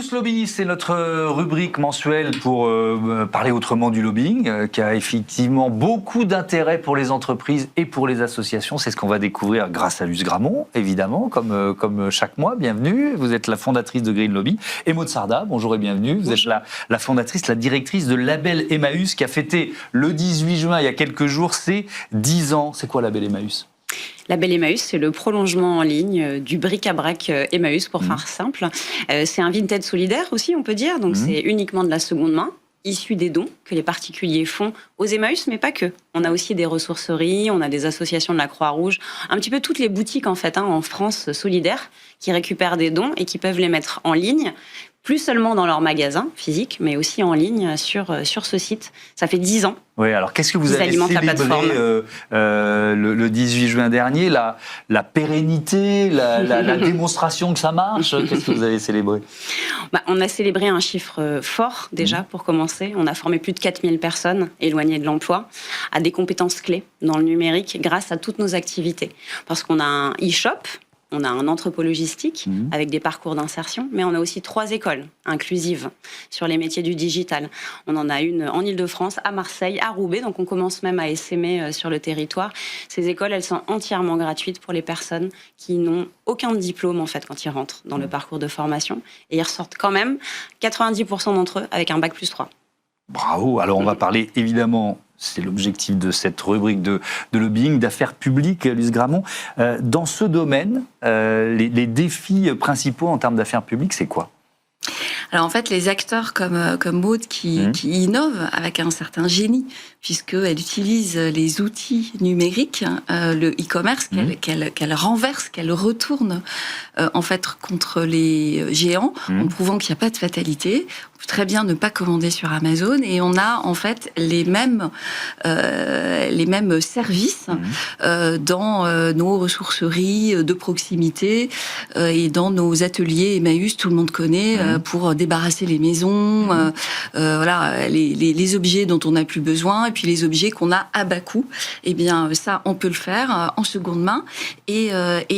Tous lobbyistes, c'est notre rubrique mensuelle pour parler autrement du lobbying, qui a effectivement beaucoup d'intérêt pour les entreprises et pour les associations. C'est ce qu'on va découvrir grâce à Luce Gramont, évidemment, comme chaque mois. Bienvenue, vous êtes la fondatrice de Green Lobby. Et Maud Sarda, bonjour et bienvenue. Vous êtes la fondatrice, la directrice de Label Emmaüs, qui a fêté le 18 juin, il y a quelques jours, ses 10 ans. C'est quoi Label Emmaüs ? Label Emmaüs, c'est le prolongement en ligne du bric-à-brac Emmaüs, pour faire simple. C'est un vintage solidaire aussi, on peut dire. Donc c'est uniquement de la seconde main, issu des dons que les particuliers font aux Emmaüs, mais pas que. On a aussi des ressourceries, on a des associations de la Croix-Rouge, un petit peu toutes les boutiques en fait, en France solidaires, qui récupèrent des dons et qui peuvent les mettre en ligne. Plus seulement dans leur magasin physique, mais aussi en ligne sur ce site. Ça fait 10 ans. Oui, alors qu'est-ce que vous avez célébré le 18 juin dernier, la pérennité, la démonstration que ça marche? Qu'est-ce que vous avez célébré? On a célébré un chiffre fort déjà, pour commencer. On a formé plus de 4000 personnes éloignées de l'emploi à des compétences clés dans le numérique grâce à toutes nos activités. Parce qu'on a un e-shop, on a un entrepôt logistique avec des parcours d'insertion, mais on a aussi 3 écoles inclusives sur les métiers du digital. On en a une en Ile-de-France, à Marseille, à Roubaix, donc on commence même à essaimer sur le territoire. Ces écoles, elles sont entièrement gratuites pour les personnes qui n'ont aucun diplôme en fait quand ils rentrent dans le parcours de formation. Et ils ressortent quand même, 90% d'entre eux, avec un bac+3. Bravo. Alors on va parler évidemment, c'est l'objectif de cette rubrique de lobbying, d'affaires publiques, Luce Gramont. Dans ce domaine, les défis principaux en termes d'affaires publiques, c'est quoi ? Alors en fait, les acteurs comme Maud qui innovent avec un certain génie, puisqu'elle utilise les outils numériques, le e-commerce, qu'elle renverse, qu'elle retourne en fait contre les géants, en prouvant qu'il n'y a pas de fatalité. On peut très bien ne pas commander sur Amazon et on a en fait les mêmes services dans nos ressourceries de proximité et dans nos ateliers Emmaüs, tout le monde connaît, pour débarrasser les maisons, voilà, les objets dont on n'a plus besoin et puis les objets qu'on a à bas coût. Eh bien, ça, on peut le faire en seconde main et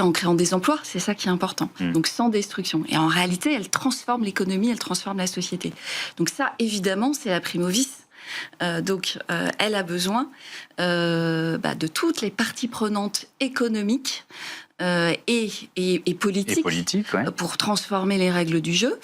en créant des emplois. C'est ça qui est important. Donc, sans destruction. Et en réalité, elle transforme l'économie, elle transforme la société. Donc ça, évidemment, c'est la prime au vice. Donc, elle a besoin de toutes les parties prenantes économiques et politiques pour transformer les règles du jeu,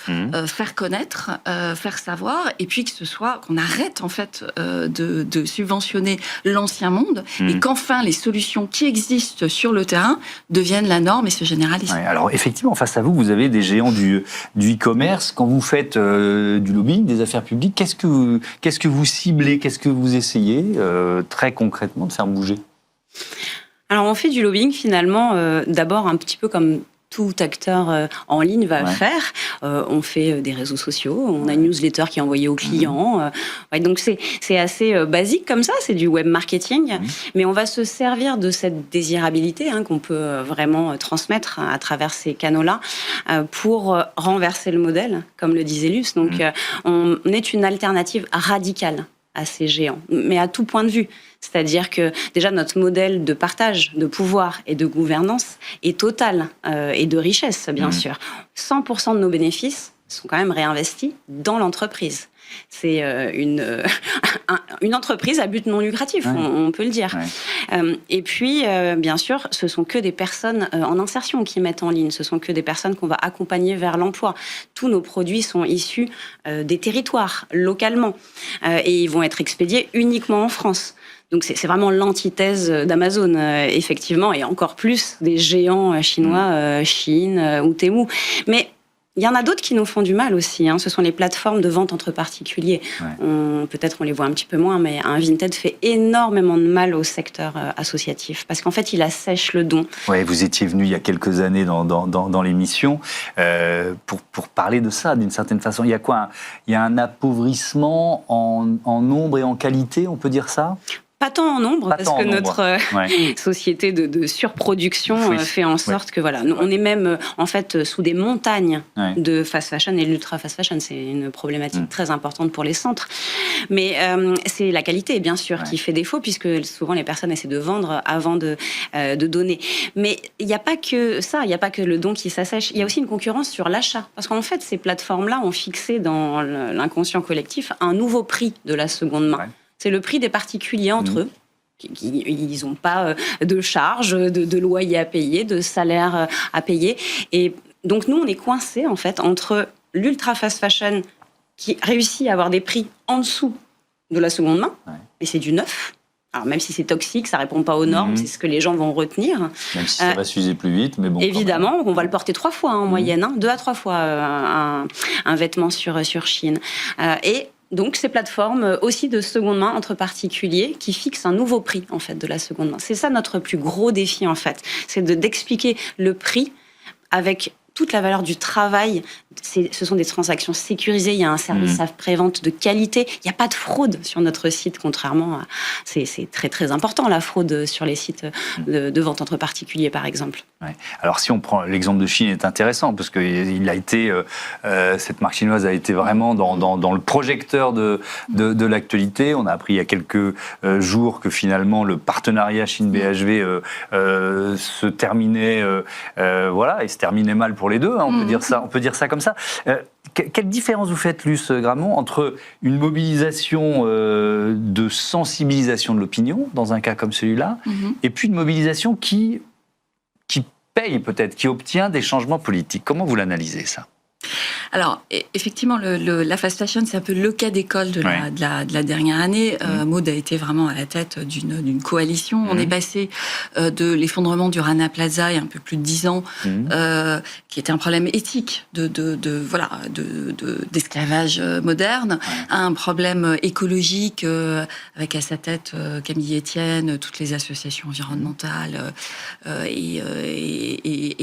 faire connaître, faire savoir, et puis qu'on arrête en fait de subventionner l'ancien monde et qu'enfin les solutions qui existent sur le terrain deviennent la norme et se généralisent. Ouais, alors effectivement, face à vous, vous avez des géants du e-commerce. Quand vous faites du lobbying, des affaires publiques, qu'est-ce que vous ciblez, qu'est-ce que vous essayez très concrètement de faire bouger ? Alors, on fait du lobbying, finalement, d'abord un petit peu comme tout acteur en ligne va faire. On fait des réseaux sociaux, on a une newsletter qui est envoyée aux clients. Donc, c'est assez basique comme ça, c'est du web marketing. Mais on va se servir de cette désirabilité qu'on peut vraiment transmettre à travers ces canaux-là pour renverser le modèle, comme le disait Luce. Donc, on est une alternative radicale à ces géants, mais à tout point de vue. C'est-à-dire que déjà notre modèle de partage, de pouvoir et de gouvernance est total et de richesse, bien sûr. 100% de nos bénéfices sont quand même réinvestis dans l'entreprise. C'est une entreprise à but non lucratif, on peut le dire. Et puis, bien sûr, ce sont que des personnes en insertion qui mettent en ligne. Ce sont que des personnes qu'on va accompagner vers l'emploi. Tous nos produits sont issus des territoires, localement. Et ils vont être expédiés uniquement en France. Donc c'est vraiment l'antithèse d'Amazon, effectivement, et encore plus des géants chinois, Chine ou Temu. Mais il y en a d'autres qui nous font du mal aussi. Ce sont les plateformes de vente entre particuliers. Peut-être on les voit un petit peu moins, mais un Vinted fait énormément de mal au secteur associatif parce qu'en fait, il assèche le don. Ouais, vous étiez venu il y a quelques années dans l'émission pour parler de ça d'une certaine façon. Il y a quoi ? Il y a un appauvrissement en nombre et en qualité, on peut dire ça ? Pas tant en nombre, Pas parce tant que en nombre. notre société de surproduction Oui. fait en sorte que voilà, on est même en fait sous des montagnes Ouais. de fast fashion et l'ultra fast fashion, c'est une problématique très importante pour les centres. Mais c'est la qualité, bien sûr, qui fait défaut, puisque souvent les personnes essaient de vendre avant de donner. Mais il n'y a pas que ça, il n'y a pas que le don qui s'assèche. Il y a aussi une concurrence sur l'achat, parce qu'en fait, ces plateformes-là ont fixé dans l'inconscient collectif un nouveau prix de la seconde main. Ouais. C'est le prix des particuliers entre eux. Ils n'ont pas de charges, de loyer à payer, de salaire à payer. Et donc, nous, on est coincés, en fait, entre l'ultra fast fashion qui réussit à avoir des prix en dessous de la seconde main, et c'est du neuf. Alors, même si c'est toxique, ça ne répond pas aux normes, c'est ce que les gens vont retenir. Même si ça va s'user plus vite, mais bon. Évidemment, on va le porter 3 fois en moyenne, 2 à 3 fois un vêtement sur Shein. Et donc, ces plateformes aussi de seconde main entre particuliers qui fixent un nouveau prix, en fait, de la seconde main. C'est ça notre plus gros défi, en fait. C'est d'expliquer le prix avec toute la valeur du travail. Ce sont des transactions sécurisées, il y a un service après-vente de qualité, il n'y a pas de fraude sur notre site, contrairement à... C'est très très important, la fraude sur les sites de vente entre particuliers, par exemple. Ouais. Alors si on prend l'exemple de Shein, est intéressant, parce que cette marque chinoise a été vraiment dans le projecteur de l'actualité. On a appris il y a quelques jours que finalement le partenariat Shein-BHV se terminait, et se terminait mal pour les deux, on peut dire ça comme ça. Quelle différence vous faites, Luce Gramont, entre une mobilisation de sensibilisation de l'opinion, dans un cas comme celui-là, et puis une mobilisation qui paye peut-être, qui obtient des changements politiques? Comment vous l'analysez, ça? Alors, effectivement, la fast fashion, c'est un peu le cas d'école de la dernière année. Maud a été vraiment à la tête d'une coalition. On est passé de l'effondrement du Rana Plaza il y a un peu plus de 10 ans, qui était un problème éthique d'esclavage moderne, à un problème écologique, avec à sa tête Camille Etienne, toutes les associations environnementales et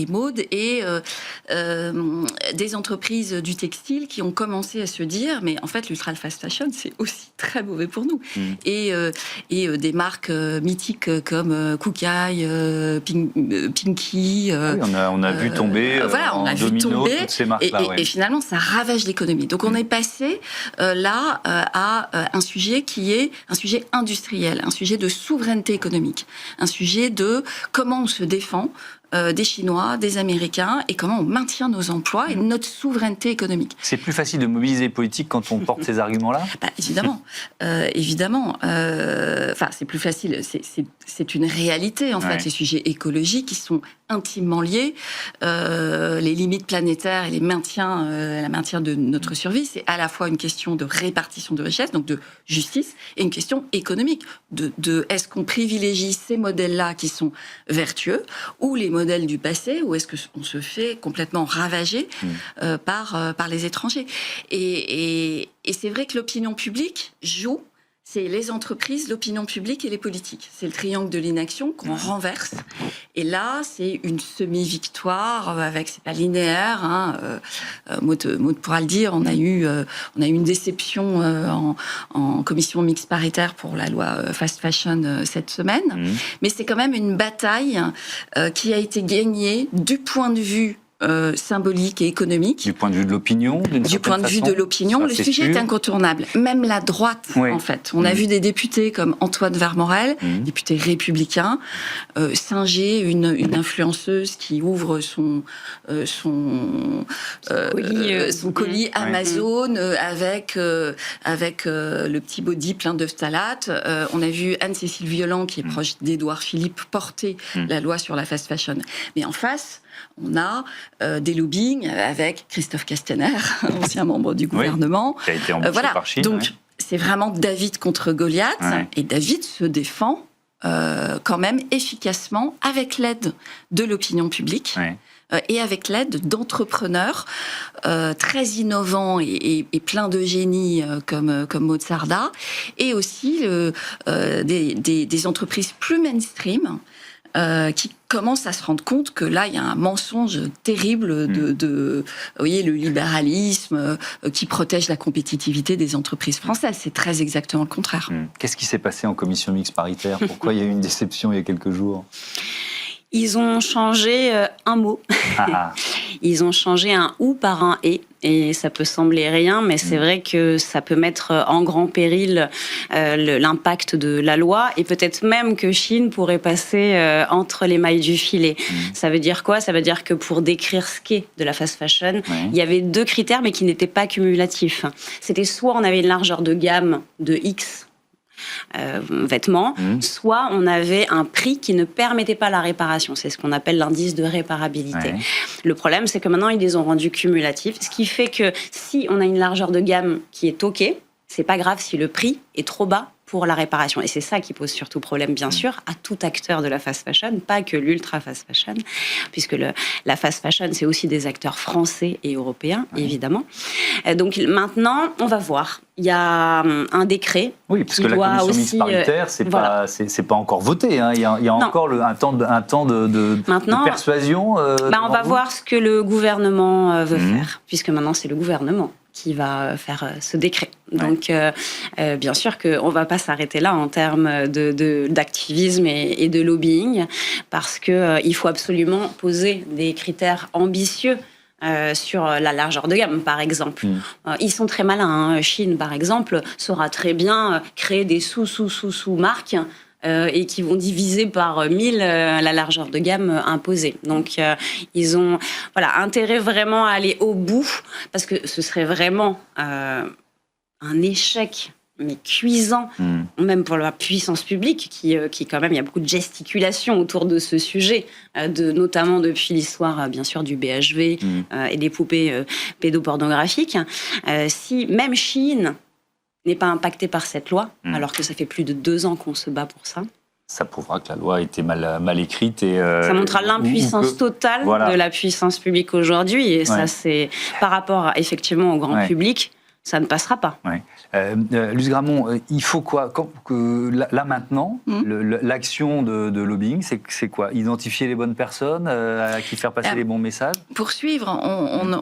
Maud, et des entreprises du textile qui ont commencé à se dire, mais en fait, l'ultra fast fashion, c'est aussi très mauvais pour nous. Et des marques mythiques comme Kookai, Pinky. On a vu tomber on a vu tomber, toutes ces marques-là. Et finalement, ça ravage l'économie. Donc, on est passé là à un sujet qui est un sujet industriel, un sujet de souveraineté économique, un sujet de comment on se défend des Chinois, des Américains, et comment on maintient nos emplois et notre souveraineté économique. C'est plus facile de mobiliser les politiques quand on porte ces arguments-là ? Évidemment. C'est plus facile. C'est une réalité, en fait. Les sujets écologiques, qui sont intimement liés. Les limites planétaires et le maintien de notre survie, c'est à la fois une question de répartition de richesse, donc de justice, et une question économique. De est-ce qu'on privilégie ces modèles-là qui sont vertueux, ou les modèles du passé, ou est-ce qu'on se fait complètement ravager par les étrangers. Et c'est vrai que l'opinion publique joue, c'est les entreprises, l'opinion publique et les politiques. C'est le triangle de l'inaction qu'on renverse. Et là, c'est une semi-victoire, c'est pas linéaire. Maud pourra le dire, on a eu une déception en commission mixte paritaire pour la loi fast fashion cette semaine. Mais c'est quand même une bataille qui a été gagnée du point de vue symbolique et économique. Du point de vue de l'opinion, du point de vue de l'opinion, le sujet est incontournable. Même la droite, en fait. On a vu des députés comme Antoine Vermorel, député républicain, singer une influenceuse qui ouvre son colis Amazon avec le petit body plein de phtalates. On a vu Anne-Cécile Violent, qui est proche d'Édouard Philippe, porter la loi sur la fast fashion. Mais en face, on a des lobbying avec Christophe Castaner, ancien membre du gouvernement. Qui a été embauché par Shein. Donc, c'est vraiment David contre Goliath. Et David se défend quand même efficacement avec l'aide de l'opinion publique. Et avec l'aide d'entrepreneurs très innovants et pleins de génie comme Maud Sarda, et aussi des entreprises plus mainstream qui commencent à se rendre compte que là, il y a un mensonge terrible vous voyez, le libéralisme qui protège la compétitivité des entreprises françaises. C'est très exactement le contraire. Qu'est-ce qui s'est passé en commission mixte paritaire? Pourquoi il y a eu une déception il y a quelques jours? Ils ont changé un mot. Ils ont changé un « ou » par un « et ». Et ça peut sembler rien, mais c'est vrai que ça peut mettre en grand péril l'impact de la loi, et peut-être même que Chine pourrait passer entre les mailles du filet. Ça veut dire quoi? Ça veut dire que pour décrire ce qu'est de la fast fashion, il y avait 2 critères, mais qui n'étaient pas cumulatifs. C'était soit on avait une largeur de gamme de X vêtements, soit on avait un prix qui ne permettait pas la réparation. C'est ce qu'on appelle l'indice de réparabilité. Le problème, c'est que maintenant, ils les ont rendus cumulatifs, ce qui fait que si on a une largeur de gamme qui est OK, c'est pas grave si le prix est trop bas pour la réparation. Et c'est ça qui pose surtout problème, bien sûr, à tout acteur de la fast fashion, pas que l'ultra fast fashion, puisque la fast fashion, c'est aussi des acteurs français et européens, évidemment. Donc maintenant, on va voir. Il y a un décret. Oui, parce que la commission mixte paritaire, c'est pas encore voté. Hein. Il y a encore un temps de persuasion. On va voir ce que le gouvernement veut faire, puisque maintenant, c'est le gouvernement qui va faire ce décret. Donc, bien sûr qu'on ne va pas s'arrêter là en termes d'activisme et de lobbying, parce qu'il faut absolument poser des critères ambitieux sur la largeur de gamme, par exemple. Ils sont très malins. Chine, par exemple, saura très bien créer des sous-marques et qui vont diviser par 1000 la largeur de gamme imposée. Donc, ils ont intérêt vraiment à aller au bout, parce que ce serait vraiment un échec, mais cuisant, même pour la puissance publique, qui quand même, il y a beaucoup de gesticulation autour de ce sujet, notamment depuis l'histoire, bien sûr, du BHV et des poupées pédopornographiques. Si même Chine n'est pas impactée par cette loi, alors que ça fait plus de 2 ans qu'on se bat pour ça. Ça prouvera que la loi a été mal écrite. Ça montrera l'impuissance totale de la puissance publique aujourd'hui. Et ça, c'est par rapport, effectivement, au grand public, ça ne passera pas. Luce Gramont, il faut quoi là maintenant, l'action de lobbying, c'est quoi? Identifier les bonnes personnes, à qui faire passer les bons messages? Poursuivre,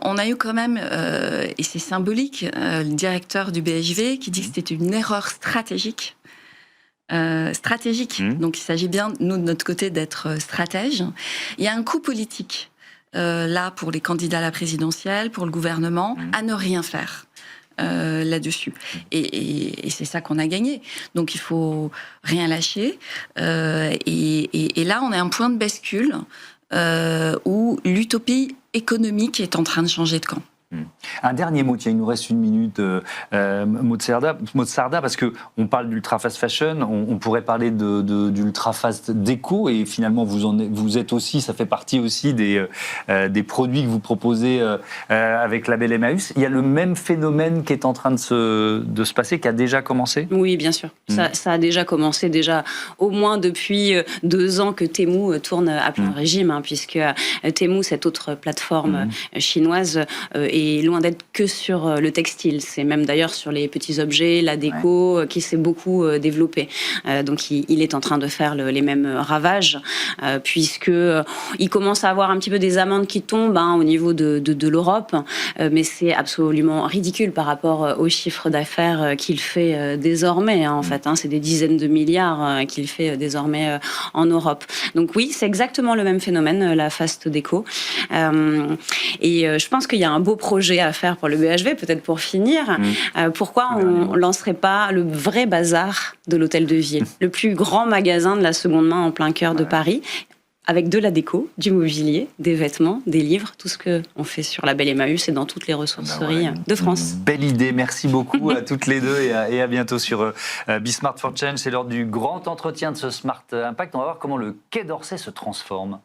on a eu quand même, et c'est symbolique, le directeur du BHV qui dit que c'était une erreur stratégique. Donc il s'agit bien, nous, de notre côté, d'être stratège. Il y a un coup politique, là, pour les candidats à la présidentielle, pour le gouvernement, à ne rien faire. Là-dessus. Et c'est ça qu'on a gagné. Donc il faut rien lâcher. Et là, on est à un point de bascule où l'utopie économique est en train de changer de camp. Un dernier mot, tiens, il nous reste 1 minute, Maud Sarda, parce qu'on parle d'ultra fast fashion, on pourrait parler d'ultra fast déco, et finalement vous êtes aussi, ça fait partie aussi des produits que vous proposez avec Label Emmaüs. Il y a le même phénomène qui est en train de se passer, qui a déjà commencé? Oui, bien sûr. Ça a déjà commencé, au moins depuis 2 ans que Temu tourne à plein régime, puisque Temu, cette autre plateforme chinoise, est loin d'être que sur le textile. C'est même d'ailleurs sur les petits objets, la déco, qui s'est beaucoup développé. Donc il est en train de faire les mêmes ravages, puisque il commence à avoir un petit peu des amendes qui tombent au niveau de l'Europe, mais c'est absolument ridicule par rapport aux chiffres d'affaires qu'il fait désormais. En fait, c'est des dizaines de milliards qu'il fait désormais en Europe. Donc oui, c'est exactement le même phénomène, la fast déco. Et je pense qu'il y a un beau projet à faire pour le BHV, peut-être pour finir. Pourquoi on lancerait pas le vrai bazar de l'Hôtel de Ville, le plus grand magasin de la seconde main en plein cœur de Paris, avec de la déco, du mobilier, des vêtements, des livres, tout ce qu'on fait sur Label Emmaüs et dans toutes les ressourceries de France. Belle idée, merci beaucoup à toutes les deux, et à bientôt sur Be Smart for Change. C'est l'heure du grand entretien de ce Smart Impact. On va voir comment le Quai d'Orsay se transforme.